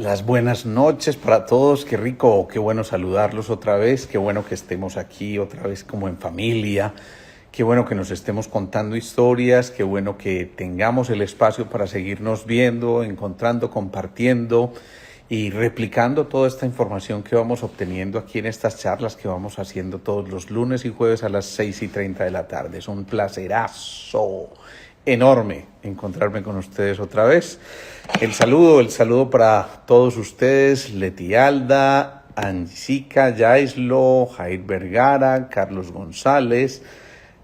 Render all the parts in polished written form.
las buenas noches para todos. Qué rico, qué bueno saludarlos otra vez. Qué bueno que estemos aquí otra vez como en familia. Qué bueno que nos estemos contando historias. Qué bueno que tengamos el espacio para seguirnos viendo, encontrando, compartiendo y replicando toda esta información que vamos obteniendo aquí en estas charlas que vamos haciendo todos los lunes y jueves a las 6:30 de la tarde. Es un placerazo enorme encontrarme con ustedes otra vez. El saludo para todos ustedes, Leti Alda, Angélica Yaislo, Jair Vergara, Carlos González,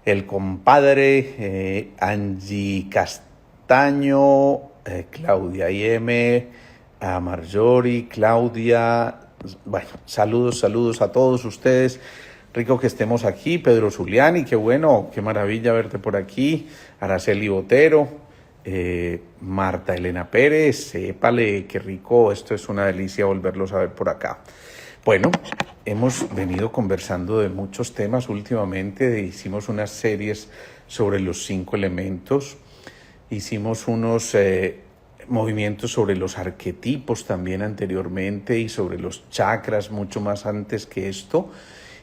el compadre Angie Castaño, Claudia IM, a Marjorie, Claudia. Bueno, saludos a todos ustedes. Rico que estemos aquí, Pedro Zuliani, qué bueno, qué maravilla verte por aquí, Araceli Botero, Marta Elena Pérez, épale, qué rico, esto es una delicia volverlos a ver por acá. Bueno, hemos venido conversando de muchos temas últimamente, hicimos unas series sobre los 5 elementos, hicimos unos movimientos sobre los arquetipos también anteriormente y sobre los chakras mucho más antes que esto.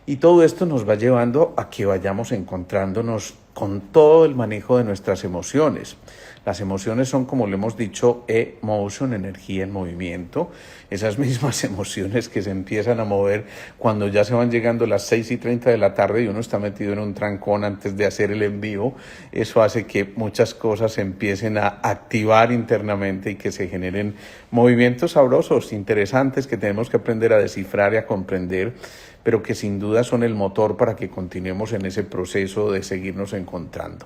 Y todo esto nos va llevando a que vayamos encontrándonos con todo el manejo de nuestras emociones. Las emociones son, como le hemos dicho, emotion, energía en movimiento. Esas mismas emociones que se empiezan a mover cuando ya se van llegando las 6:30 de la tarde y uno está metido en un trancón antes de hacer el envío. Eso hace que muchas cosas se empiecen a activar internamente y que se generen movimientos sabrosos, interesantes, que tenemos que aprender a descifrar y a comprender, pero que sin duda son el motor para que continuemos en ese proceso de seguirnos encontrando.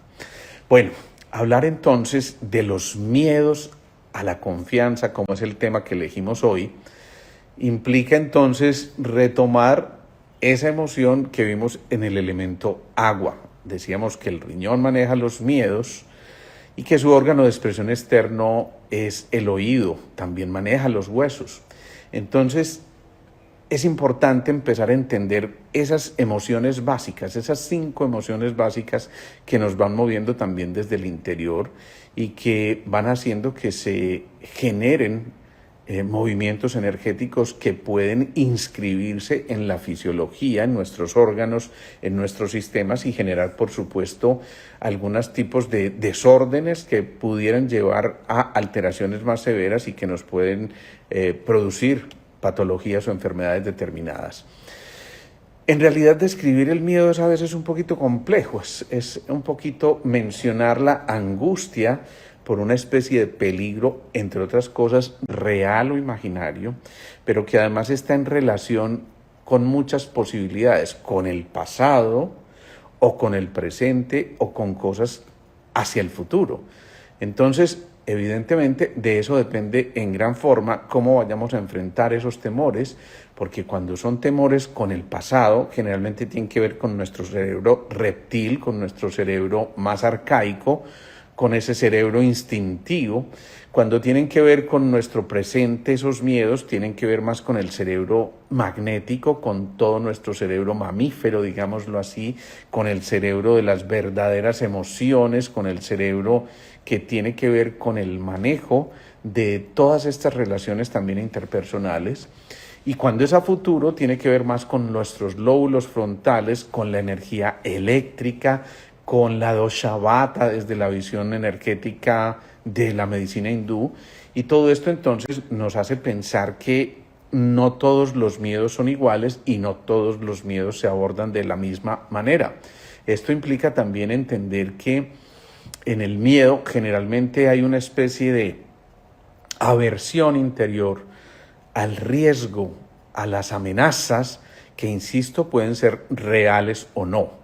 Bueno, hablar entonces de los miedos a la confianza, como es el tema que elegimos hoy, implica entonces retomar esa emoción que vimos en el elemento agua. Decíamos que el riñón maneja los miedos y que su órgano de expresión externo es el oído, también maneja los huesos. Entonces, es importante empezar a entender esas emociones básicas, esas 5 emociones básicas que nos van moviendo también desde el interior y que van haciendo que se generen movimientos energéticos que pueden inscribirse en la fisiología, en nuestros órganos, en nuestros sistemas y generar, por supuesto, algunos tipos de desórdenes que pudieran llevar a alteraciones más severas y que nos pueden producir patologías o enfermedades determinadas. En realidad, describir el miedo es a veces un poquito complejo, es un poquito mencionar la angustia por una especie de peligro, entre otras cosas, real o imaginario, pero que además está en relación con muchas posibilidades, con el pasado o con el presente o con cosas hacia el futuro. Entonces, evidentemente, de eso depende en gran forma cómo vayamos a enfrentar esos temores, porque cuando son temores con el pasado, generalmente tienen que ver con nuestro cerebro reptil, con nuestro cerebro más arcaico, con ese cerebro instintivo. Cuando tienen que ver con nuestro presente, esos miedos tienen que ver más con el cerebro magnético, con todo nuestro cerebro mamífero, digámoslo así, con el cerebro de las verdaderas emociones, con el cerebro que tiene que ver con el manejo de todas estas relaciones también interpersonales. Y cuando es a futuro, tiene que ver más con nuestros lóbulos frontales, con la energía eléctrica, con la dosha vata desde la visión energética de la medicina hindú. Y todo esto entonces nos hace pensar que no todos los miedos son iguales y no todos los miedos se abordan de la misma manera. Esto implica también entender que en el miedo generalmente hay una especie de aversión interior al riesgo, a las amenazas que, insisto, pueden ser reales o no.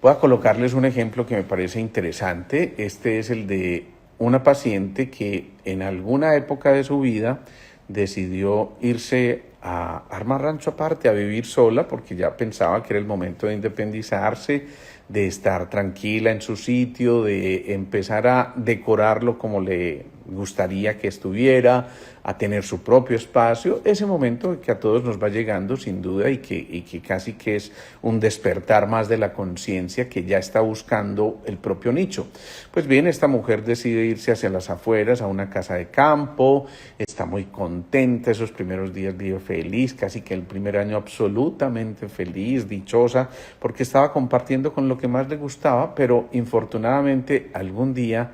Voy a colocarles un ejemplo que me parece interesante. Este es el de una paciente que en alguna época de su vida decidió irse a armar rancho aparte, a vivir sola, porque ya pensaba que era el momento de independizarse, de estar tranquila en su sitio, de empezar a decorarlo como le gustaría que estuviera, a tener su propio espacio, ese momento que a todos nos va llegando sin duda y que casi que es un despertar más de la conciencia que ya está buscando el propio nicho. Pues bien, esta mujer decide irse hacia las afueras, a una casa de campo, está muy contenta, esos primeros días vive feliz, casi que el primer año absolutamente feliz, dichosa, porque estaba compartiendo con lo que más le gustaba, pero infortunadamente algún día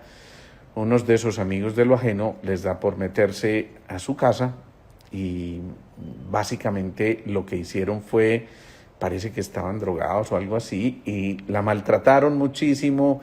unos de esos amigos de lo ajeno les da por meterse a su casa y básicamente lo que hicieron fue, parece que estaban drogados o algo así, y la maltrataron muchísimo.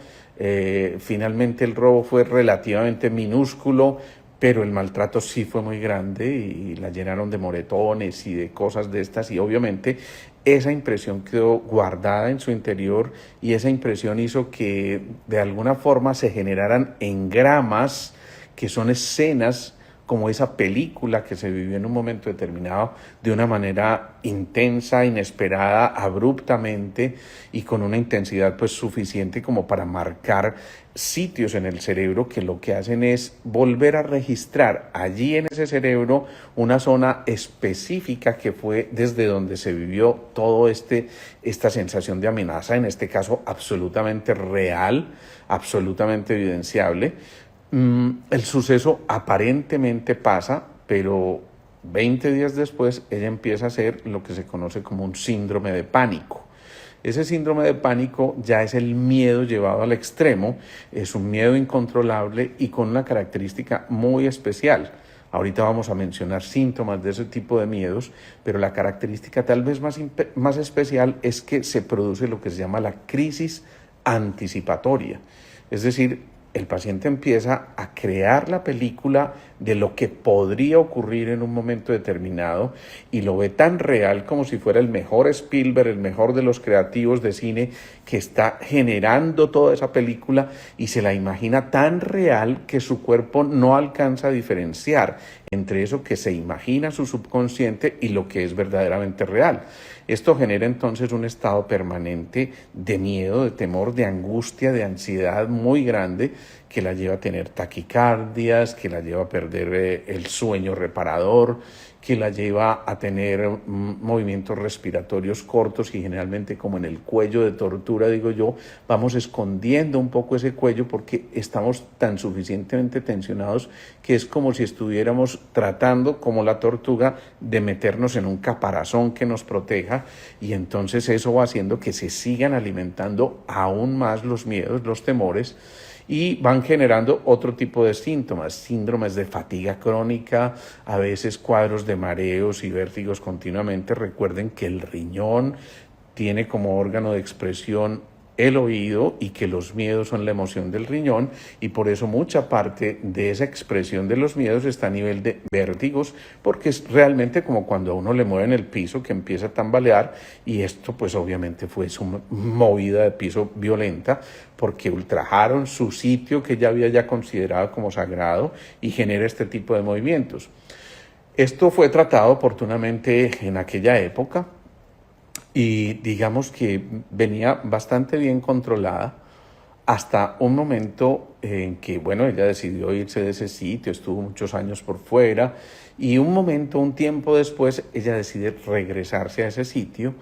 Finalmente el robo fue relativamente minúsculo, pero el maltrato sí fue muy grande y la llenaron de moretones y de cosas de estas, y obviamente esa impresión quedó guardada en su interior y esa impresión hizo que de alguna forma se generaran engramas, que son escenas como esa película que se vivió en un momento determinado de una manera intensa, inesperada, abruptamente y con una intensidad pues suficiente como para marcar sitios en el cerebro que lo que hacen es volver a registrar allí en ese cerebro una zona específica que fue desde donde se vivió todo esta sensación de amenaza, en este caso absolutamente real, absolutamente evidenciable. El suceso aparentemente pasa, pero 20 días después ella empieza a hacer lo que se conoce como un síndrome de pánico. Ese síndrome de pánico ya es el miedo llevado al extremo, es un miedo incontrolable y con una característica muy especial. Ahorita vamos a mencionar síntomas de ese tipo de miedos, pero la característica tal vez más especial es que se produce lo que se llama la crisis anticipatoria. Es decir, el paciente empieza a crear la película de lo que podría ocurrir en un momento determinado y lo ve tan real como si fuera el mejor Spielberg, el mejor de los creativos de cine que está generando toda esa película y se la imagina tan real que su cuerpo no alcanza a diferenciar entre eso que se imagina su subconsciente y lo que es verdaderamente real. Esto genera entonces un estado permanente de miedo, de temor, de angustia, de ansiedad muy grande que la lleva a tener taquicardias, que la lleva a perder el sueño reparador, que la lleva a tener movimientos respiratorios cortos y generalmente como en el cuello de tortura, digo yo, vamos escondiendo un poco ese cuello porque estamos tan suficientemente tensionados que es como si estuviéramos tratando, como la tortuga, de meternos en un caparazón que nos proteja y entonces eso va haciendo que se sigan alimentando aún más los miedos, los temores, y van generando otro tipo de síntomas, síndromes de fatiga crónica, a veces cuadros de mareos y vértigos continuamente. Recuerden que el riñón tiene como órgano de expresión el oído y que los miedos son la emoción del riñón y por eso mucha parte de esa expresión de los miedos está a nivel de vértigos porque es realmente como cuando a uno le mueven el piso que empieza a tambalear y esto pues obviamente fue su movida de piso violenta porque ultrajaron su sitio que ella había ya considerado como sagrado y genera este tipo de movimientos. Esto fue tratado oportunamente en aquella época y digamos que venía bastante bien controlada hasta un momento en que, bueno, ella decidió irse de ese sitio, estuvo muchos años por fuera y un tiempo después, ella decide regresarse a ese sitio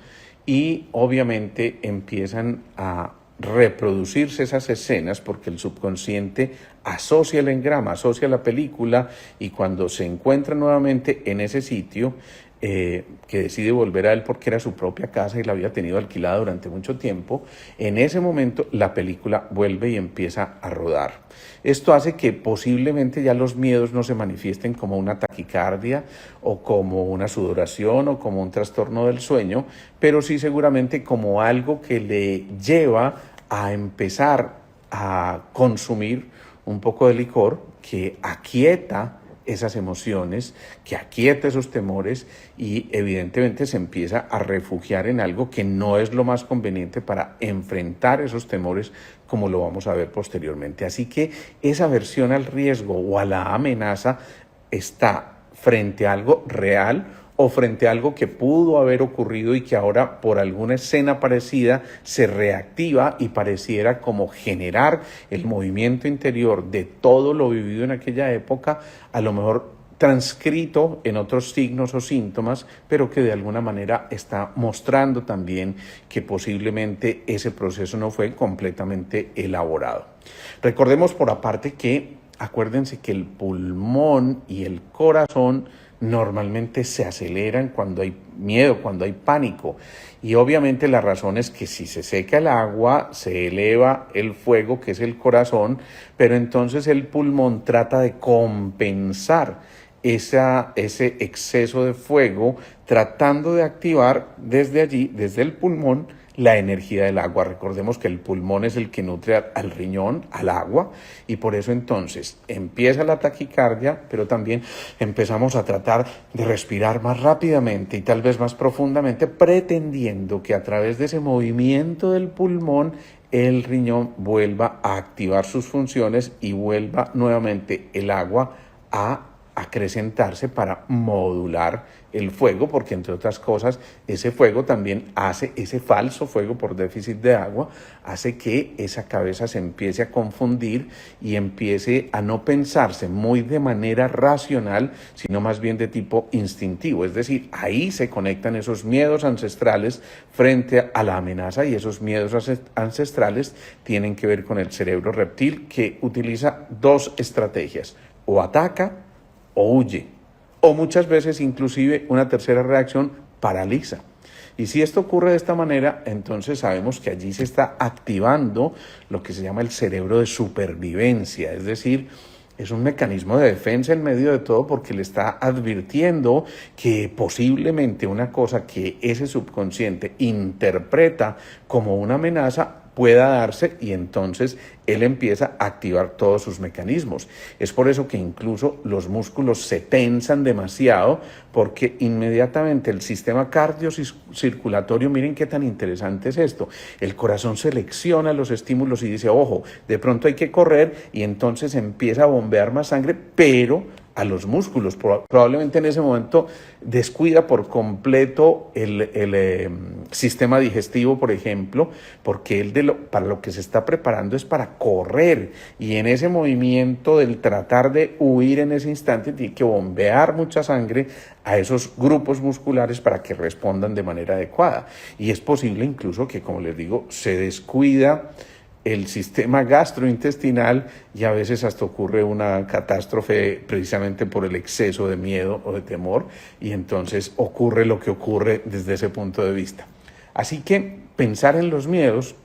y obviamente empiezan a reproducirse esas escenas porque el subconsciente asocia el engrama, asocia la película y cuando se encuentra nuevamente en ese sitio, que decide volver a él porque era su propia casa y la había tenido alquilada durante mucho tiempo, en ese momento la película vuelve y empieza a rodar. Esto hace que posiblemente ya los miedos no se manifiesten como una taquicardia o como una sudoración o como un trastorno del sueño, pero sí seguramente como algo que le lleva a empezar a consumir un poco de licor que aquieta esas emociones, que aquieta esos temores y evidentemente se empieza a refugiar en algo que no es lo más conveniente para enfrentar esos temores como lo vamos a ver posteriormente. Así que esa aversión al riesgo o a la amenaza está frente a algo real o frente a algo que pudo haber ocurrido y que ahora por alguna escena parecida se reactiva y pareciera como generar el movimiento interior de todo lo vivido en aquella época, a lo mejor transcrito en otros signos o síntomas, pero que de alguna manera está mostrando también que posiblemente ese proceso no fue completamente elaborado. Recordemos por aparte que, acuérdense que el pulmón y el corazón normalmente se aceleran cuando hay miedo, cuando hay pánico. Y obviamente la razón es que si se seca el agua, se eleva el fuego, que es el corazón, pero entonces el pulmón trata de compensar ese exceso de fuego, tratando de activar desde allí, desde el pulmón, la energía del agua. Recordemos que el pulmón es el que nutre al riñón, al agua, y por eso entonces empieza la taquicardia, pero también empezamos a tratar de respirar más rápidamente y tal vez más profundamente, pretendiendo que a través de ese movimiento del pulmón el riñón vuelva a activar sus funciones y vuelva nuevamente el agua a acrecentarse para modular el fuego, porque entre otras cosas ese fuego también hace, ese falso fuego por déficit de agua, hace que esa cabeza se empiece a confundir y empiece a no pensarse muy de manera racional, sino más bien de tipo instintivo. Es decir, ahí se conectan esos miedos ancestrales frente a la amenaza, y esos miedos ancestrales tienen que ver con el cerebro reptil, que utiliza dos estrategias: o ataca o huye, o muchas veces inclusive una tercera reacción, paraliza. Y si esto ocurre de esta manera, entonces sabemos que allí se está activando lo que se llama el cerebro de supervivencia, es decir, es un mecanismo de defensa en medio de todo, porque le está advirtiendo que posiblemente una cosa que ese subconsciente interpreta como una amenaza pueda darse, y entonces él empieza a activar todos sus mecanismos. Es por eso que incluso los músculos se tensan demasiado, porque inmediatamente el sistema cardiocirculatorio, miren qué tan interesante es esto, el corazón selecciona los estímulos y dice, ojo, de pronto hay que correr, y entonces empieza a bombear más sangre, pero a los músculos. Probablemente en ese momento descuida por completo el sistema digestivo, por ejemplo, porque para lo que se está preparando es para correr, y en ese movimiento del tratar de huir en ese instante tiene que bombear mucha sangre a esos grupos musculares para que respondan de manera adecuada. Y es posible incluso que, como les digo, se descuida el sistema gastrointestinal, y a veces hasta ocurre una catástrofe precisamente por el exceso de miedo o de temor, y entonces ocurre lo que ocurre desde ese punto de vista. Así que pensar en los miedos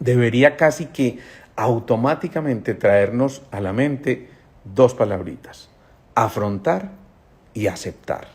debería casi que automáticamente traernos a la mente dos palabritas: afrontar y aceptar.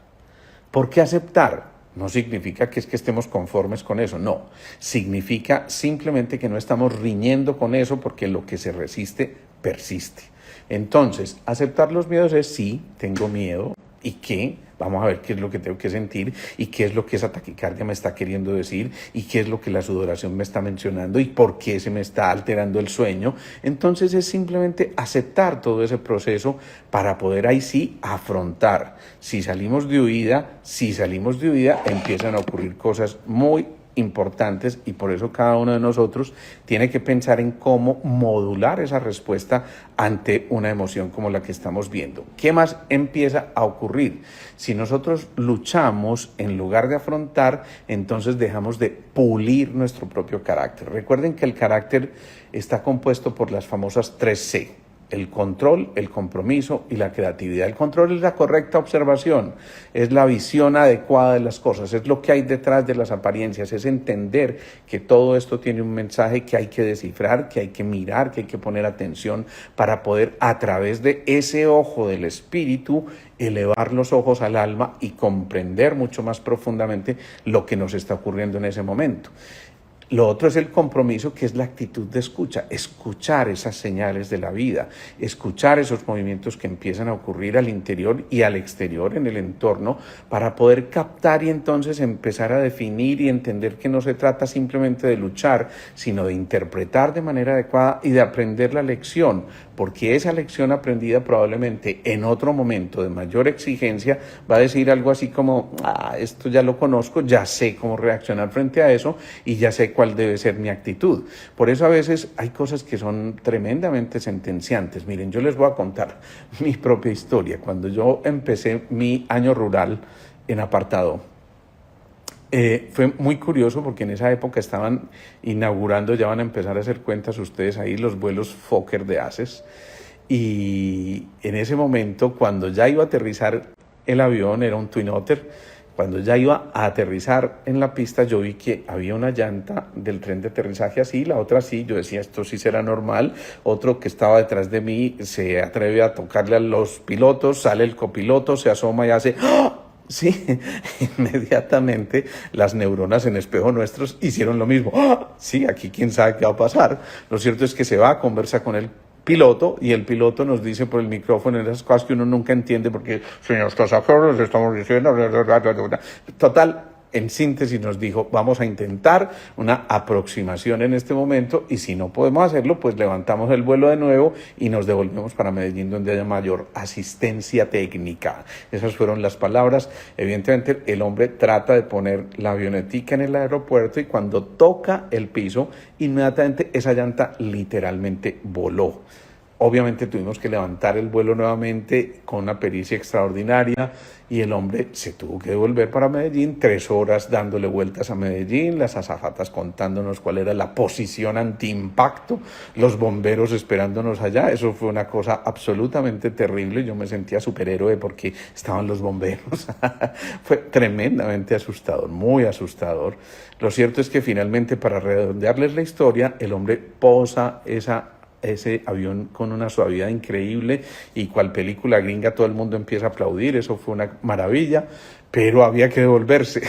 ¿Por qué aceptar? No significa que estemos conformes con eso, no. Significa simplemente que no estamos riñendo con eso, porque lo que se resiste, persiste. Entonces, aceptar los miedos es: sí, tengo miedo, ¿y qué? Vamos a ver qué es lo que tengo que sentir, y qué es lo que esa taquicardia me está queriendo decir, y qué es lo que la sudoración me está mencionando, y por qué se me está alterando el sueño. Entonces es simplemente aceptar todo ese proceso para poder ahí sí afrontar. Si salimos de huida, empiezan a ocurrir cosas muy importantes, y por eso cada uno de nosotros tiene que pensar en cómo modular esa respuesta ante una emoción como la que estamos viendo. ¿Qué más empieza a ocurrir? Si nosotros luchamos en lugar de afrontar, entonces dejamos de pulir nuestro propio carácter. Recuerden que el carácter está compuesto por las famosas 3C: el control, el compromiso y la creatividad. El control es la correcta observación, es la visión adecuada de las cosas, es lo que hay detrás de las apariencias, es entender que todo esto tiene un mensaje que hay que descifrar, que hay que mirar, que hay que poner atención para poder, a través de ese ojo del espíritu, elevar los ojos al alma y comprender mucho más profundamente lo que nos está ocurriendo en ese momento. Lo otro es el compromiso, que es la actitud de escucha, escuchar esas señales de la vida, escuchar esos movimientos que empiezan a ocurrir al interior y al exterior en el entorno para poder captar y entonces empezar a definir y entender que no se trata simplemente de luchar, sino de interpretar de manera adecuada y de aprender la lección, porque esa lección aprendida probablemente en otro momento de mayor exigencia va a decir algo así como, esto ya lo conozco, ya sé cómo reaccionar frente a eso y ya sé cuál debe ser mi actitud. Por eso a veces hay cosas que son tremendamente sentenciantes. Miren, yo les voy a contar mi propia historia. Cuando yo empecé mi año rural en apartado, fue muy curioso porque en esa época estaban inaugurando, ya van a empezar a hacer cuentas ustedes ahí, los vuelos Fokker de ACES. Y en ese momento, cuando ya iba a aterrizar el avión, era un Twin Otter, cuando ya iba a aterrizar en la pista, yo vi que había una llanta del tren de aterrizaje así, la otra así. Yo decía, esto sí será normal. Otro que estaba detrás de mí se atreve a tocarle a los pilotos, sale el copiloto, se asoma y hace ¡ah! Sí, inmediatamente las neuronas en espejo nuestros hicieron lo mismo. ¡Ah! Sí, aquí quién sabe qué va a pasar. Lo cierto es que se va, conversa con el piloto y el piloto nos dice por el micrófono esas cosas que uno nunca entiende porque, señores pasajeros, estamos diciendo... Total, en síntesis nos dijo, vamos a intentar una aproximación en este momento y si no podemos hacerlo, pues levantamos el vuelo de nuevo y nos devolvemos para Medellín donde haya mayor asistencia técnica. Esas fueron las palabras. Evidentemente el hombre trata de poner la avionetica en el aeropuerto y cuando toca el piso, inmediatamente esa llanta literalmente voló. Obviamente tuvimos que levantar el vuelo nuevamente con una pericia extraordinaria y el hombre se tuvo que devolver para Medellín, 3 horas dándole vueltas a Medellín, las azafatas contándonos cuál era la posición antiimpacto, los bomberos esperándonos allá. Eso fue una cosa absolutamente terrible. Yo me sentía superhéroe porque estaban los bomberos. Fue tremendamente asustador, muy asustador. Lo cierto es que finalmente, para redondearles la historia, el hombre posa ese avión con una suavidad increíble y cual película gringa todo el mundo empieza a aplaudir. Eso fue una maravilla, pero había que devolverse.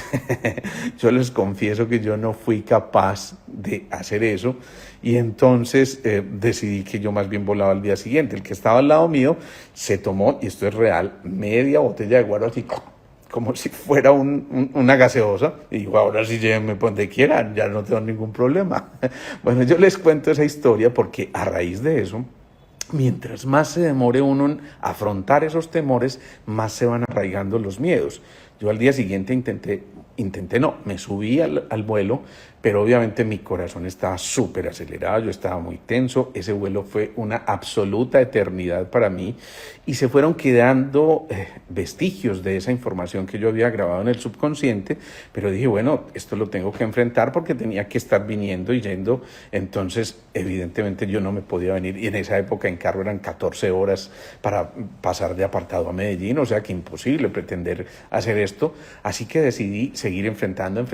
Yo les confieso que yo no fui capaz de hacer eso y entonces decidí que yo más bien volaba al día siguiente. El que estaba al lado mío se tomó, y esto es real, media botella de guaro así como si fuera una gaseosa, y digo, ahora sí llévenme por donde quieran, ya no tengo ningún problema. Bueno, yo les cuento esa historia porque a raíz de eso, mientras más se demore uno en afrontar esos temores, más se van arraigando los miedos. Yo al día siguiente me subí al vuelo, pero obviamente mi corazón estaba súper acelerado, yo estaba muy tenso. Ese vuelo fue una absoluta eternidad para mí y se fueron quedando vestigios de esa información que yo había grabado en el subconsciente, pero dije, bueno, esto lo tengo que enfrentar porque tenía que estar viniendo y yendo. Entonces, evidentemente yo no me podía venir, y en esa época en carro eran 14 horas para pasar de apartado a Medellín, o sea que imposible pretender hacer esto. Así que decidí seguir enfrentando.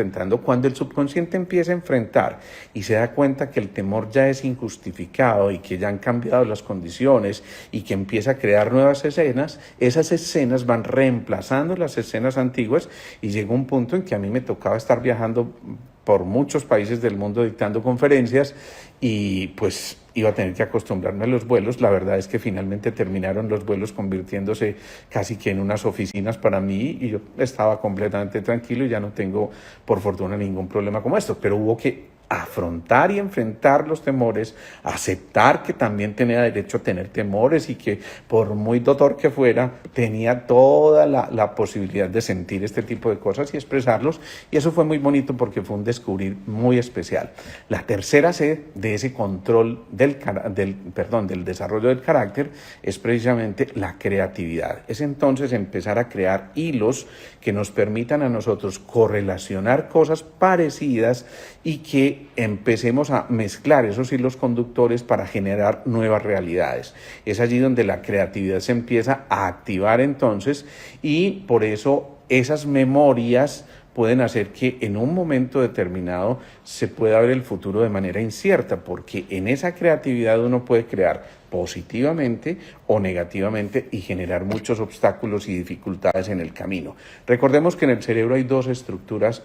Cuando el subconsciente empieza a enfrentar y se da cuenta que el temor ya es injustificado y que ya han cambiado las condiciones y que empieza a crear nuevas escenas, esas escenas van reemplazando las escenas antiguas y llegó un punto en que a mí me tocaba estar viajando por muchos países del mundo dictando conferencias y pues iba a tener que acostumbrarme a los vuelos. La verdad es que finalmente terminaron los vuelos convirtiéndose casi que en unas oficinas para mí y yo estaba completamente tranquilo y ya no tengo, por fortuna, ningún problema como esto, pero hubo que afrontar y enfrentar los temores, aceptar que también tenía derecho a tener temores y que por muy doctor que fuera, tenía toda la posibilidad de sentir este tipo de cosas y expresarlos, y eso fue muy bonito porque fue un descubrir muy especial. La tercera C de ese control del desarrollo del carácter es precisamente la creatividad. Es entonces empezar a crear hilos que nos permitan a nosotros correlacionar cosas parecidas y que empecemos a mezclar esos hilos conductores para generar nuevas realidades. Es allí donde la creatividad se empieza a activar entonces, y por eso esas memorias pueden hacer que en un momento determinado se pueda ver el futuro de manera incierta, porque en esa creatividad uno puede crear positivamente o negativamente y generar muchos obstáculos y dificultades en el camino. Recordemos que en el cerebro hay dos estructuras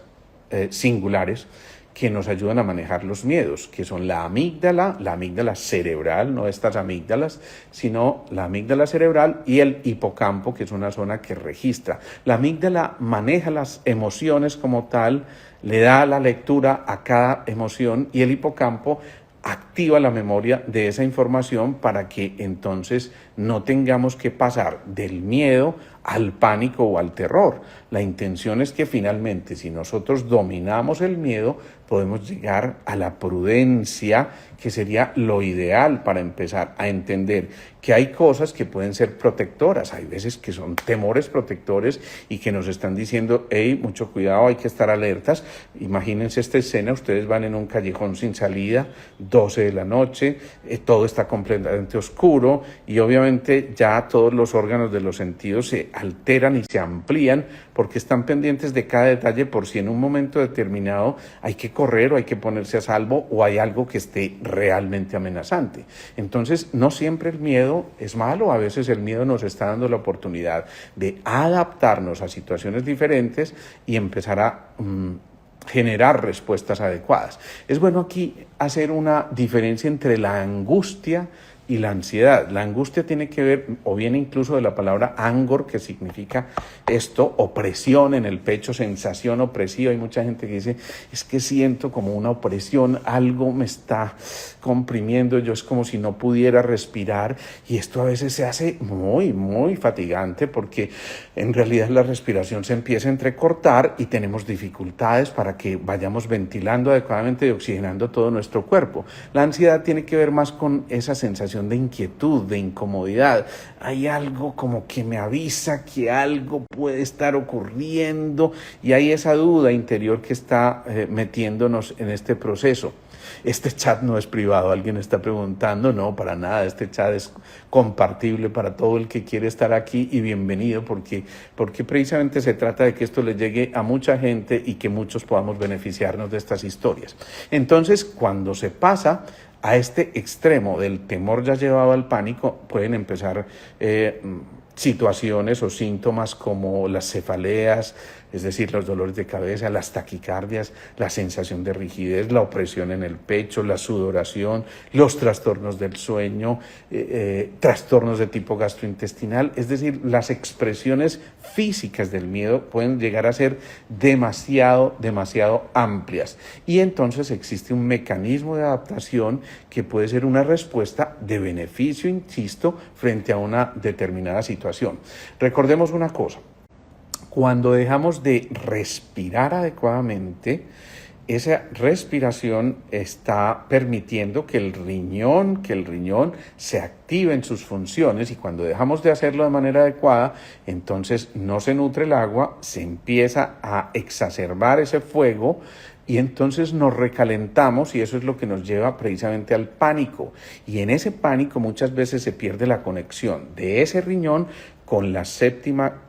singulares que nos ayudan a manejar los miedos, que son la amígdala cerebral, no estas amígdalas, sino la amígdala cerebral y el hipocampo, que es una zona que registra. La amígdala maneja las emociones como tal, le da la lectura a cada emoción y el hipocampo activa la memoria de esa información para que entonces no tengamos que pasar del miedo al pánico o al terror. La intención es que finalmente, si nosotros dominamos el miedo, podemos llegar a la prudencia, que sería lo ideal para empezar a entender que hay cosas que pueden ser protectoras, hay veces que son temores protectores y que nos están diciendo, hey, mucho cuidado, hay que estar alertas. Imagínense esta escena, ustedes van en un callejón sin salida, 12 de la noche, todo está completamente oscuro y obviamente ya todos los órganos de los sentidos se alteran y se amplían porque están pendientes de cada detalle por si en un momento determinado hay que correr o hay que ponerse a salvo o hay algo que esté realmente amenazante. Entonces, no siempre el miedo es malo, a veces el miedo nos está dando la oportunidad de adaptarnos a situaciones diferentes y empezar a generar respuestas adecuadas. Es bueno aquí hacer una diferencia entre la angustia y la ansiedad. La angustia tiene que ver, o viene incluso de la palabra angor, que significa esto, opresión en el pecho, sensación opresiva. Hay mucha gente que dice, es que siento como una opresión, algo me está comprimiendo, yo es como si no pudiera respirar, y esto a veces se hace muy, muy fatigante porque en realidad la respiración se empieza a entrecortar y tenemos dificultades para que vayamos ventilando adecuadamente y oxigenando todo nuestro cuerpo. La ansiedad tiene que ver más con esa sensación de inquietud, de incomodidad. Hay algo como que me avisa que algo puede estar ocurriendo y hay esa duda interior que está metiéndonos en este proceso. Este chat no es privado, alguien está preguntando, no, para nada, este chat es compartible para todo el que quiere estar aquí y bienvenido porque precisamente se trata de que esto le llegue a mucha gente y que muchos podamos beneficiarnos de estas historias. Entonces, cuando se pasa a este extremo del temor ya llevado al pánico, pueden empezar situaciones o síntomas como las cefaleas, es decir, los dolores de cabeza, las taquicardias, la sensación de rigidez, la opresión en el pecho, la sudoración, los trastornos del sueño, trastornos de tipo gastrointestinal, es decir, las expresiones físicas del miedo pueden llegar a ser demasiado amplias. Y entonces existe un mecanismo de adaptación que puede ser una respuesta de beneficio, insisto, frente a una determinada situación. Recordemos una cosa. Cuando dejamos de respirar adecuadamente, esa respiración está permitiendo que el riñón se active en sus funciones y cuando dejamos de hacerlo de manera adecuada, entonces no se nutre el agua, se empieza a exacerbar ese fuego y entonces nos recalentamos y eso es lo que nos lleva precisamente al pánico. Y en ese pánico muchas veces se pierde la conexión de ese riñón con la séptima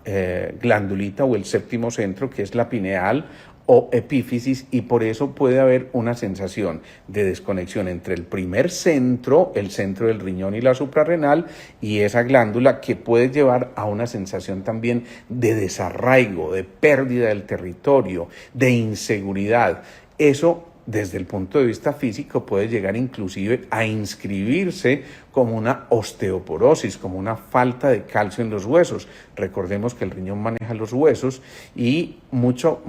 glandulita o el séptimo centro, que es la pineal o epífisis, y por eso puede haber una sensación de desconexión entre el primer centro, el centro del riñón y la suprarrenal, y esa glándula que puede llevar a una sensación también de desarraigo, de pérdida del territorio, de inseguridad. Eso, desde el punto de vista físico, puede llegar inclusive a inscribirse como una osteoporosis, como una falta de calcio en los huesos. Recordemos que el riñón maneja los huesos y mucho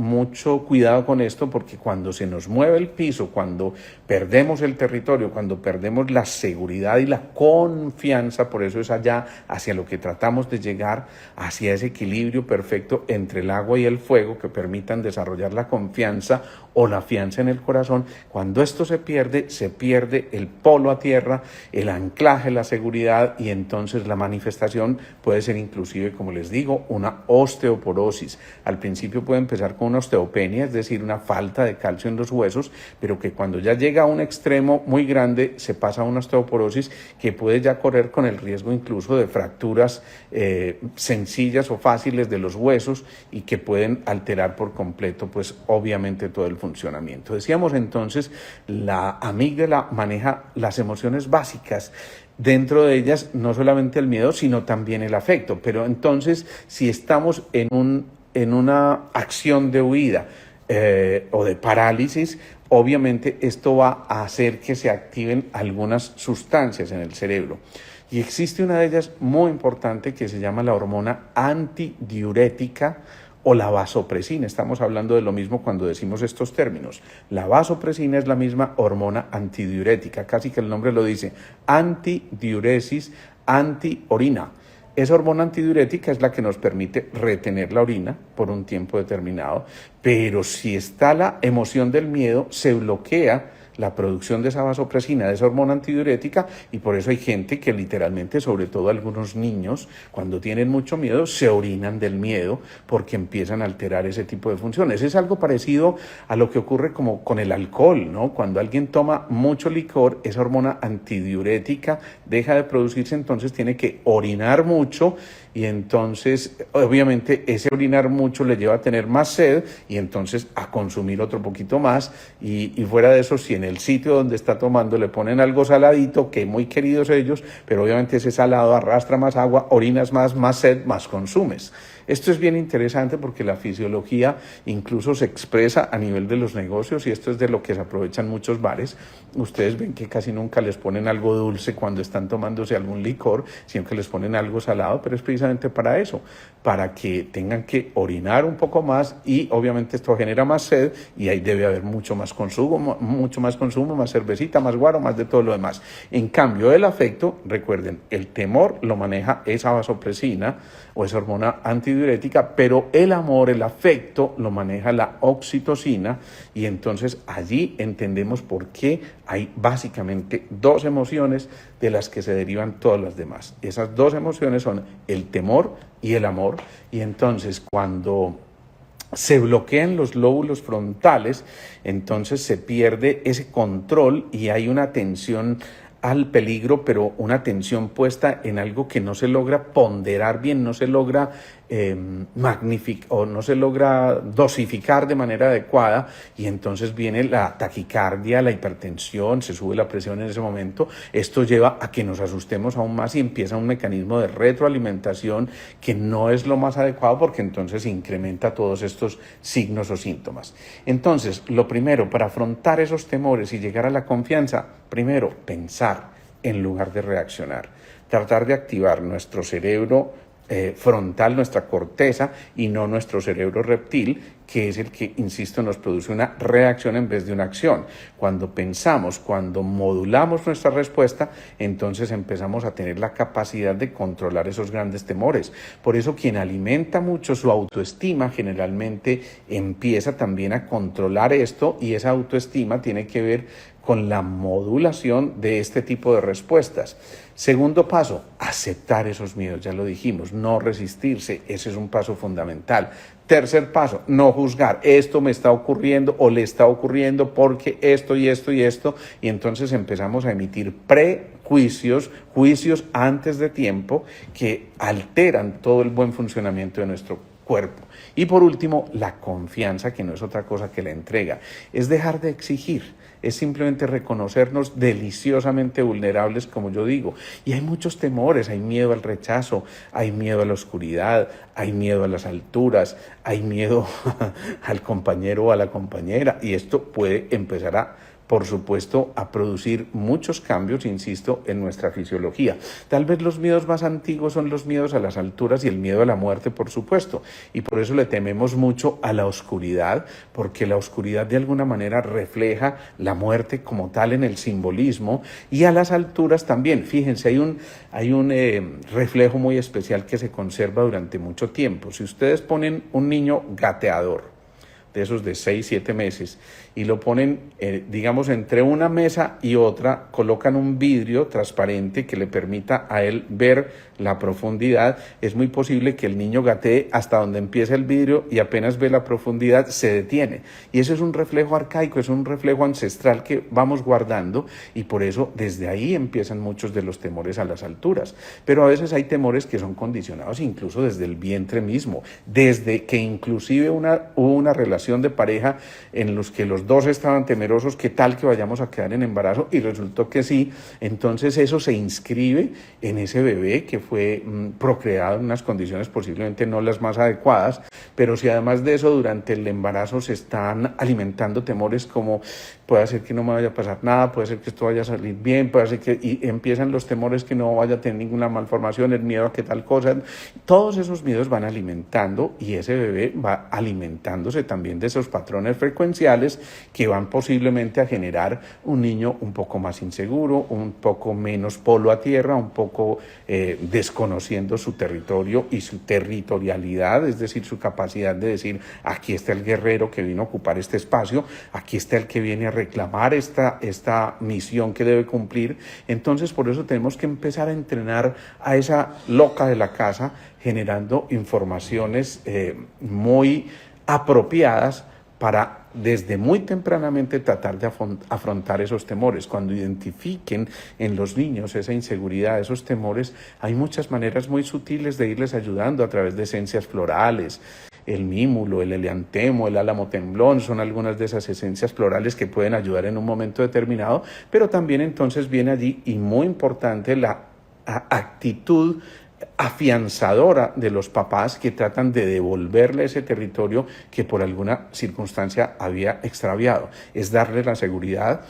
cuidado con esto porque cuando se nos mueve el piso, cuando perdemos el territorio, cuando perdemos la seguridad y la confianza, por eso es allá hacia lo que tratamos de llegar, hacia ese equilibrio perfecto entre el agua y el fuego que permitan desarrollar la confianza o la fianza en el corazón. Cuando esto se pierde el polo a tierra, el anclaje, la seguridad y entonces la manifestación puede ser inclusive, como les digo, una osteoporosis. Al principio puede empezar con una osteopenia, es decir, una falta de calcio en los huesos, pero que cuando ya llega a un extremo muy grande se pasa a una osteoporosis que puede ya correr con el riesgo incluso de fracturas sencillas o fáciles de los huesos y que pueden alterar por completo, pues obviamente todo el funcionamiento. Decíamos entonces, la amígdala maneja las emociones básicas. Dentro de ellas no solamente el miedo, sino también el afecto. Pero entonces, si estamos en una acción de huida, o de parálisis, obviamente esto va a hacer que se activen algunas sustancias en el cerebro. Y existe una de ellas muy importante que se llama la hormona antidiurética o la vasopresina. Estamos hablando de lo mismo cuando decimos estos términos. La vasopresina es la misma hormona antidiurética, casi que el nombre lo dice, antidiuresis, antiorina. Esa hormona antidiurética es la que nos permite retener la orina por un tiempo determinado, pero si está la emoción del miedo, se bloquea la producción de esa vasopresina, de esa hormona antidiurética, y por eso hay gente que literalmente, sobre todo algunos niños, cuando tienen mucho miedo, se orinan del miedo porque empiezan a alterar ese tipo de funciones. Es algo parecido a lo que ocurre como con el alcohol, ¿no? Cuando alguien toma mucho licor, esa hormona antidiurética deja de producirse, entonces tiene que orinar mucho, y entonces obviamente ese orinar mucho le lleva a tener más sed y entonces a consumir otro poquito más, y fuera de eso, si en el sitio donde está tomando le ponen algo saladito, que muy queridos ellos, pero obviamente ese salado arrastra más agua, orinas más sed, más consumes. Esto es bien interesante porque la fisiología incluso se expresa a nivel de los negocios, y esto es de lo que se aprovechan muchos bares. Ustedes ven que casi nunca les ponen algo dulce cuando están tomándose algún licor, siempre les ponen algo salado, pero es precisamente para eso, para que tengan que orinar un poco más, y obviamente esto genera más sed y ahí debe haber mucho más consumo, más cervecita, más guaro, más de todo lo demás. En cambio, el afecto, recuerden, el temor lo maneja esa vasopresina o esa hormona antidiurética, pero el amor, el afecto, lo maneja la oxitocina, y entonces allí entendemos por qué hay básicamente dos emociones de las que se derivan todas las demás. Esas dos emociones son el temor y el amor, y entonces cuando se bloquean los lóbulos frontales, entonces se pierde ese control y hay una tensión al peligro, pero una atención puesta en algo que no se logra ponderar bien, no se logra magnificar o no se logra dosificar de manera adecuada, y entonces viene la taquicardia, la hipertensión, se sube la presión en ese momento. Esto lleva a que nos asustemos aún más y empieza un mecanismo de retroalimentación que no es lo más adecuado, porque entonces incrementa todos estos signos o síntomas. Entonces, lo primero para afrontar esos temores y llegar a la confianza, primero, pensar en lugar de reaccionar, tratar de activar nuestro cerebro frontal, nuestra corteza, y no nuestro cerebro reptil, que es el que, insisto, nos produce una reacción en vez de una acción. Cuando pensamos, cuando modulamos nuestra respuesta, entonces empezamos a tener la capacidad de controlar esos grandes temores. Por eso quien alimenta mucho su autoestima generalmente empieza también a controlar esto, y esa autoestima tiene que ver con la modulación de este tipo de respuestas. Segundo paso, aceptar esos miedos, ya lo dijimos, no resistirse, ese es un paso fundamental. Tercer paso, no juzgar, esto me está ocurriendo o le está ocurriendo porque esto y esto y esto, y entonces empezamos a emitir prejuicios, juicios antes de tiempo, que alteran todo el buen funcionamiento de nuestro cuerpo. Y por último, la confianza, que no es otra cosa que la entrega, es dejar de exigir, es simplemente reconocernos deliciosamente vulnerables, como yo digo. Y hay muchos temores, hay miedo al rechazo, hay miedo a la oscuridad, hay miedo a las alturas, hay miedo al compañero o a la compañera, y esto puede empezar a, por supuesto, a producir muchos cambios, insisto, en nuestra fisiología. Tal vez los miedos más antiguos son los miedos a las alturas y el miedo a la muerte, por supuesto, y por eso le tememos mucho a la oscuridad, porque la oscuridad de alguna manera refleja la muerte como tal en el simbolismo, y a las alturas también. Fíjense, hay un reflejo muy especial que se conserva durante mucho tiempo. Si ustedes ponen un niño gateador, de esos de 6, 7 meses, y lo ponen, digamos, entre una mesa y otra, colocan un vidrio transparente que le permita a él ver la profundidad, es muy posible que el niño gatee hasta donde empieza el vidrio y apenas ve la profundidad se detiene. Y eso es un reflejo arcaico, es un reflejo ancestral que vamos guardando, y por eso desde ahí empiezan muchos de los temores a las alturas. Pero a veces hay temores que son condicionados incluso desde el vientre mismo, desde que inclusive hubo una relación de pareja en los que los dos estaban temerosos, ¿qué tal que vayamos a quedar en embarazo? Y resultó que sí. Entonces eso se inscribe en ese bebé que fue procreado en unas condiciones posiblemente no las más adecuadas, pero si además de eso durante el embarazo se están alimentando temores como puede ser que no me vaya a pasar nada, puede ser que esto vaya a salir bien, puede ser que, y empiezan los temores que no vaya a tener ninguna malformación, el miedo a que tal cosa, todos esos miedos van alimentando y ese bebé va alimentándose también de esos patrones frecuenciales que van posiblemente a generar un niño un poco más inseguro, un poco menos polo a tierra, un poco desconociendo su territorio y su territorialidad, es decir, su capacidad de decir, aquí está el guerrero que vino a ocupar este espacio, aquí está el que viene a reclamar esta misión que debe cumplir. Entonces, por eso tenemos que empezar a entrenar a esa loca de la casa, generando informaciones muy apropiadas para desde muy tempranamente tratar de afrontar esos temores. Cuando identifiquen en los niños esa inseguridad, esos temores, hay muchas maneras muy sutiles de irles ayudando a través de esencias florales. El mímulo, el heliantemo, el álamo temblón son algunas de esas esencias florales que pueden ayudar en un momento determinado, pero también entonces viene allí, y muy importante, la actitud afianzadora de los papás que tratan de devolverle ese territorio que por alguna circunstancia había extraviado. Es darle la seguridad,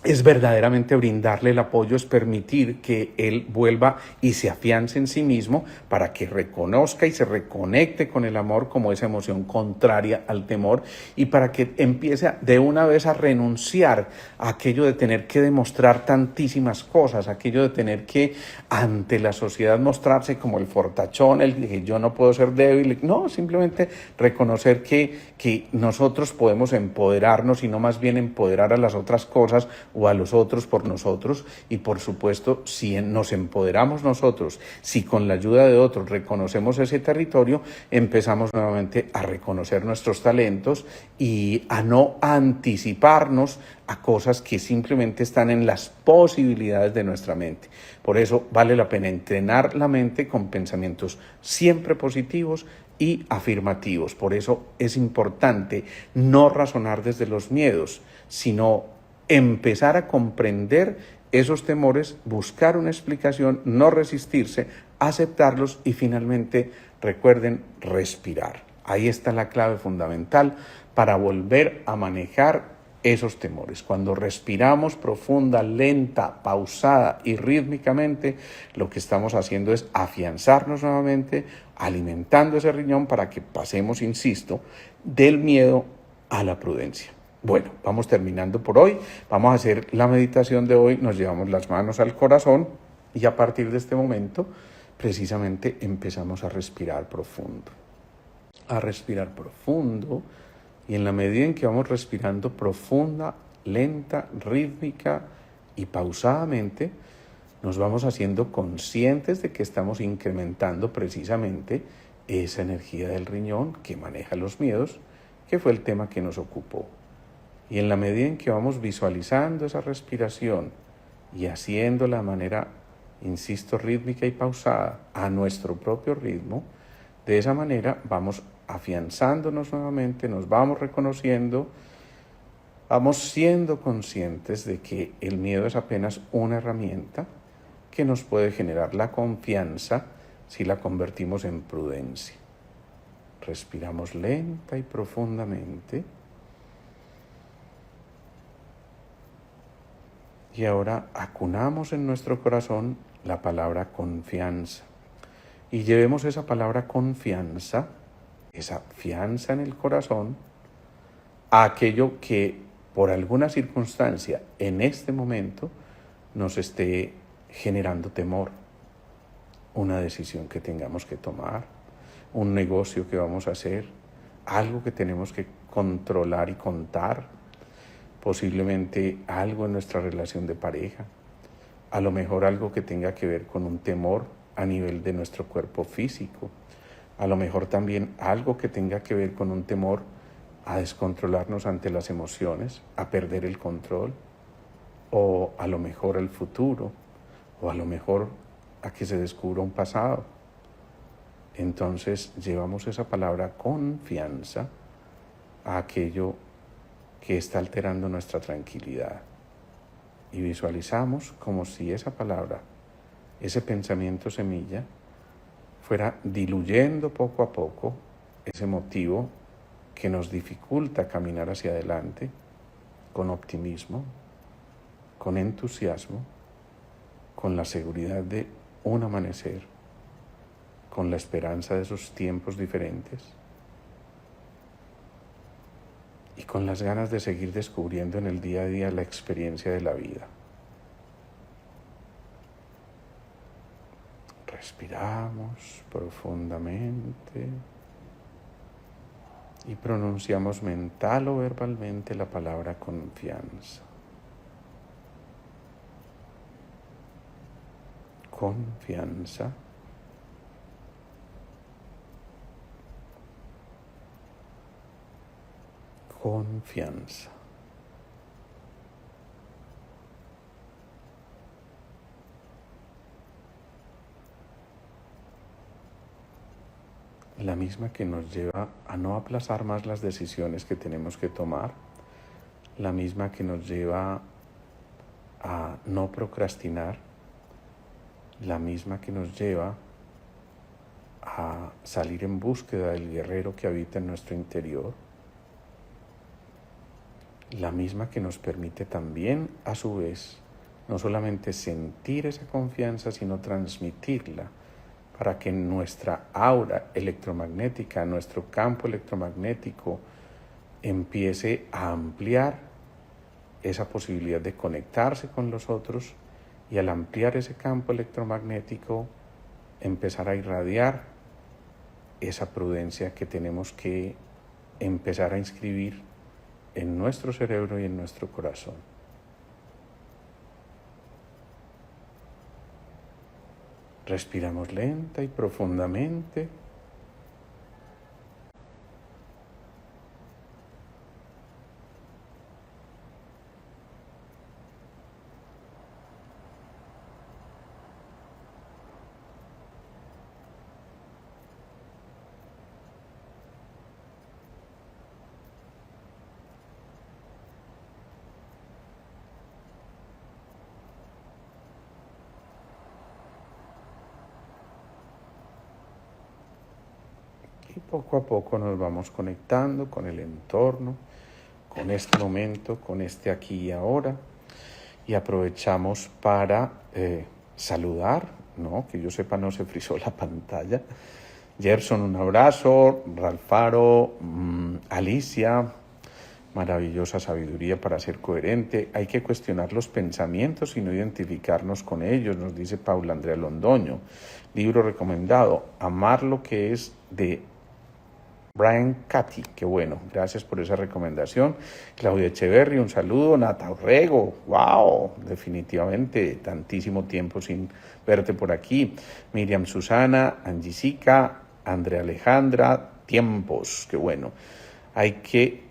es verdaderamente brindarle el apoyo, es permitir que él vuelva y se afiance en sí mismo para que reconozca y se reconecte con el amor como esa emoción contraria al temor, y para que empiece de una vez a renunciar a aquello de tener que demostrar tantísimas cosas, aquello de tener que ante la sociedad mostrarse como el fortachón, el que yo no puedo ser débil. No, simplemente reconocer que nosotros podemos empoderarnos y no más bien empoderar a las otras cosas o a los otros por nosotros. Y por supuesto, si nos empoderamos nosotros, si con la ayuda de otros reconocemos ese territorio, empezamos nuevamente a reconocer nuestros talentos y a no anticiparnos a cosas que simplemente están en las posibilidades de nuestra mente. Por eso vale la pena entrenar la mente con pensamientos siempre positivos y afirmativos. Por eso es importante no razonar desde los miedos, sino empezar a comprender esos temores, buscar una explicación, no resistirse, aceptarlos y finalmente, recuerden, respirar. Ahí está la clave fundamental para volver a manejar esos temores. Cuando respiramos profunda, lenta, pausada y rítmicamente, lo que estamos haciendo es afianzarnos nuevamente, alimentando ese riñón para que pasemos, insisto, del miedo a la prudencia. Bueno, vamos terminando por hoy. Vamos a hacer la meditación de hoy. Nos llevamos las manos al corazón y a partir de este momento, precisamente, empezamos a respirar profundo. A respirar profundo. Y en la medida en que vamos respirando profunda, lenta, rítmica y pausadamente, nos vamos haciendo conscientes de que estamos incrementando precisamente esa energía del riñón que maneja los miedos, que fue el tema que nos ocupó. Y en la medida en que vamos visualizando esa respiración y haciéndola de manera, insisto, rítmica y pausada, a nuestro propio ritmo, de esa manera vamos afianzándonos nuevamente, nos vamos reconociendo, vamos siendo conscientes de que el miedo es apenas una herramienta que nos puede generar la confianza si la convertimos en prudencia. Respiramos lenta y profundamente. Y ahora acunamos en nuestro corazón la palabra confianza. Y llevemos esa palabra confianza, esa fianza en el corazón, a aquello que por alguna circunstancia en este momento nos esté generando temor. Una decisión que tengamos que tomar, un negocio que vamos a hacer, algo que tenemos que controlar y contar, posiblemente algo en nuestra relación de pareja, a lo mejor algo que tenga que ver con un temor a nivel de nuestro cuerpo físico, a lo mejor también algo que tenga que ver con un temor a descontrolarnos ante las emociones, a perder el control, o a lo mejor al futuro, o a lo mejor a que se descubra un pasado. Entonces llevamos esa palabra confianza a aquello que está alterando nuestra tranquilidad. Y visualizamos como si esa palabra, ese pensamiento semilla, fuera diluyendo poco a poco ese motivo que nos dificulta caminar hacia adelante con optimismo, con entusiasmo, con la seguridad de un amanecer, con la esperanza de esos tiempos diferentes y con las ganas de seguir descubriendo en el día a día la experiencia de la vida. Respiramos profundamente y pronunciamos mental o verbalmente la palabra confianza. Confianza. Confianza. La misma que nos lleva a no aplazar más las decisiones que tenemos que tomar, la misma que nos lleva a no procrastinar, la misma que nos lleva a salir en búsqueda del guerrero que habita en nuestro interior, la misma que nos permite también, a su vez, no solamente sentir esa confianza, sino transmitirla para que nuestra aura electromagnética, nuestro campo electromagnético, empiece a ampliar esa posibilidad de conectarse con los otros y al ampliar ese campo electromagnético, empezar a irradiar esa prudencia que tenemos que empezar a inscribir en nuestro cerebro y en nuestro corazón. Respiramos lenta y profundamente. Y poco a poco nos vamos conectando con el entorno, con este momento, con este aquí y ahora. Y aprovechamos para saludar, ¿no? Que yo sepa no se frizó la pantalla. Gerson, un abrazo. Ralfaro, Alicia, maravillosa sabiduría para ser coherente. Hay que cuestionar los pensamientos y no identificarnos con ellos, nos dice Paula Andrea Londoño. Libro recomendado, Amar lo que es, de Brian Cathy, qué bueno, gracias por esa recomendación. Claudia Echeverri, un saludo. Nata Orrego, wow, definitivamente, tantísimo tiempo sin verte por aquí. Miriam Susana, Angisica, Andrea Alejandra, tiempos, qué bueno. Hay que,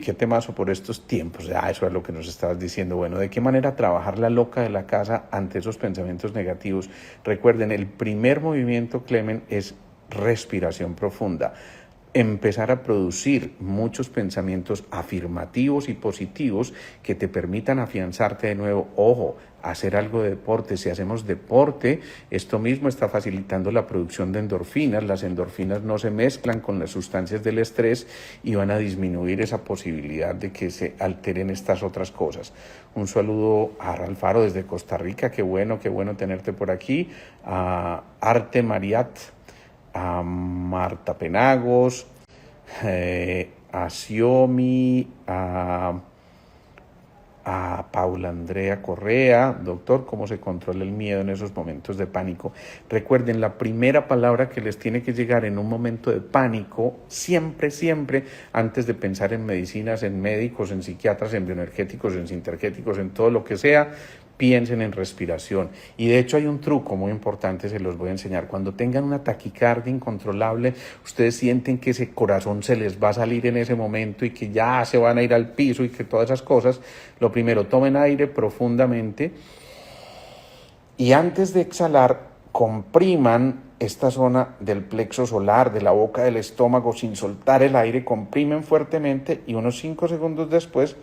qué temazo por estos tiempos. Eso es lo que nos estabas diciendo. Bueno, ¿de qué manera trabajar la loca de la casa ante esos pensamientos negativos? Recuerden, el primer movimiento, Clemen, es respiración profunda. Empezar a producir muchos pensamientos afirmativos y positivos que te permitan afianzarte de nuevo. Ojo, hacer algo de deporte. Si hacemos deporte, esto mismo está facilitando la producción de endorfinas. Las endorfinas no se mezclan con las sustancias del estrés y van a disminuir esa posibilidad de que se alteren estas otras cosas. Un saludo a Ralfaro desde Costa Rica. Qué bueno tenerte por aquí. A Arte Mariat, a Marta Penagos, a Xiomi, a Paula Andrea Correa. Doctor, ¿cómo se controla el miedo en esos momentos de pánico? Recuerden, la primera palabra que les tiene que llegar en un momento de pánico, siempre, antes de pensar en medicinas, en médicos, en psiquiatras, en bioenergéticos, en sintergéticos, en todo lo que sea, piensen en respiración. Y de hecho hay un truco muy importante, se los voy a enseñar. Cuando tengan una taquicardia incontrolable, ustedes sienten que ese corazón se les va a salir en ese momento y que ya se van a ir al piso y que todas esas cosas, lo primero, tomen aire profundamente y antes de exhalar, compriman esta zona del plexo solar, de la boca del estómago, sin soltar el aire, comprimen fuertemente y unos 5 segundos después,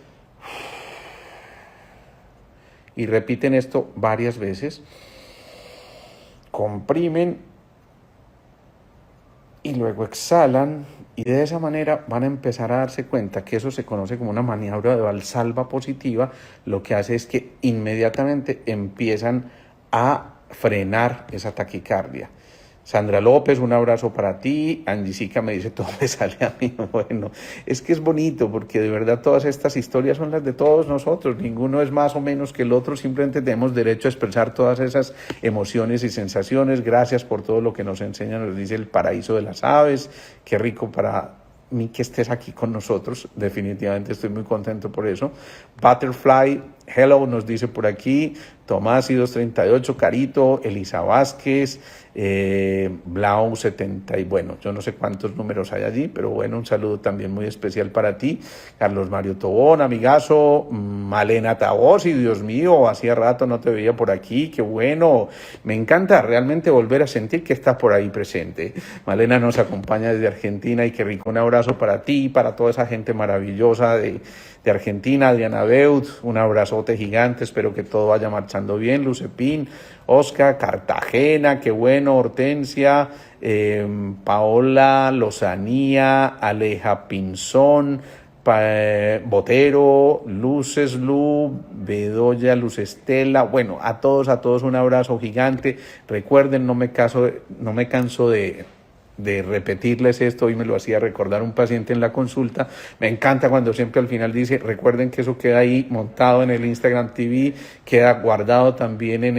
y repiten esto varias veces, comprimen y luego exhalan Y de esa manera van a empezar a darse cuenta que eso se conoce como una maniobra de valsalva positiva. Lo que hace es que inmediatamente empiezan a frenar esa taquicardia. Sandra López, un abrazo para ti. Angisica me dice, todo me sale a mí. Bueno, es que es bonito porque de verdad todas estas historias son las de todos nosotros. Ninguno es más o menos que el otro. Simplemente tenemos derecho a expresar todas esas emociones y sensaciones. Gracias por todo lo que nos enseña, nos dice el paraíso de las aves. Qué rico para mí que estés aquí con nosotros. Definitivamente estoy muy contento por eso. Butterfly, hello, nos dice por aquí. Tomás y 238, Carito, Elisa Vázquez, Blau 70, y bueno, yo no sé cuántos números hay allí, pero bueno, un saludo también muy especial para ti. Carlos Mario Tobón, amigazo. Malena Tabosi, Dios mío, hacía rato no te veía por aquí, qué bueno. Me encanta realmente volver a sentir que estás por ahí presente. Malena nos acompaña desde Argentina y qué rico, un abrazo para ti, para toda esa gente maravillosa de Argentina. Diana Beut, un abrazote gigante, espero que todo vaya marchando bien. Lucepín, Oscar, Cartagena, qué bueno. Hortensia, Paola Lozanía, Aleja Pinzón, Botero, Luces Lu, Bedoya, Luz Estela. Bueno, a todos un abrazo gigante. Recuerden, no me canso de repetirles esto. Hoy me lo hacía recordar un paciente en la consulta. Me encanta cuando siempre al final dice, recuerden que eso queda ahí montado en el Instagram TV, queda guardado también en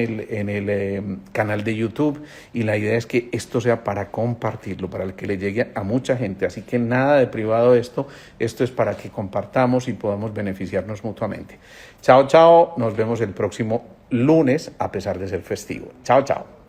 el canal de YouTube, y la idea es que esto sea para compartirlo, para que le llegue a mucha gente. Así que nada de privado esto es para que compartamos y podamos beneficiarnos mutuamente. Chao, chao, nos vemos el próximo lunes a pesar de ser festivo. Chao, chao.